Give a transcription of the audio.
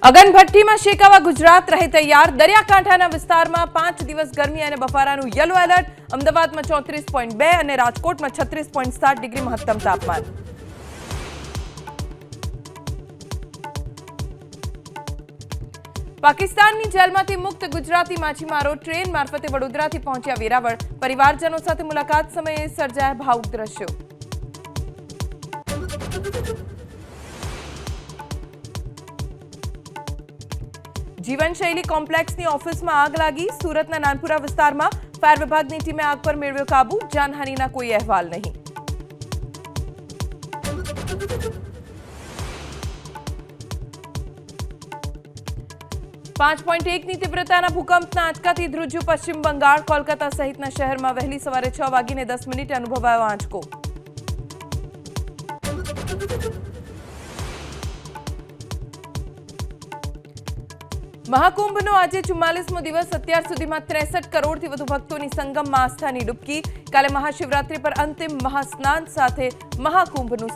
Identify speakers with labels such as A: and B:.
A: અગનભઠ્ઠીમાં શેકાવા ગુજરાત રહે તૈયાર। દરિયાકાંઠાના વિસ્તારમાં 5 દિવસ ગરમી અને બફારાનું યલો એલર્ટ। અમદાવાદમાં 34.2 અને રાજકોટમાં 36.7 ડિગ્રી મહત્તમ તાપમાન। પાકિસ્તાનની જેલમાંથી મુક્ત ગુજરાતી માછીમારો ટ્રેન મારફતે વડોદરાથી પહોંચ્યા વેરાવળ। પરિવારજનો સાથે મુલાકાત સમયે સર્જાયા ભાવુક દ્રશ્યો। જીવનશૈલી કોમ્પ્લેક્સની ઓફિસમાં આગ લાગી। સુરતના નાનપુરા વિસ્તારમાં ફાયર વિભાગની ટીમે આગ પર મેળવ્યો કાબુ। જાનહાનિના કોઈ અહેવાલ નહીં। પાંચ 5.1ની તીવ્રતાના ભૂકંપના આંચકાથી ધ્રુજ્યું પશ્ચિમ બંગાળ। કોલકાતા સહિતના શહેરમાં વહેલી સવારે 6:10 અનુભવાયો આંચકો। મહાકુંભનો આજે 44મો દિવસ। અત્યાર સુધીમાં 63 કરોડથી વધુ ભક્તોની સંગમમાં આસ્થાની ડૂબકી। કાલે મહાશિવરાત્રી પર અંતિમ મહાસ્નાન સાથે મહાકુંભનું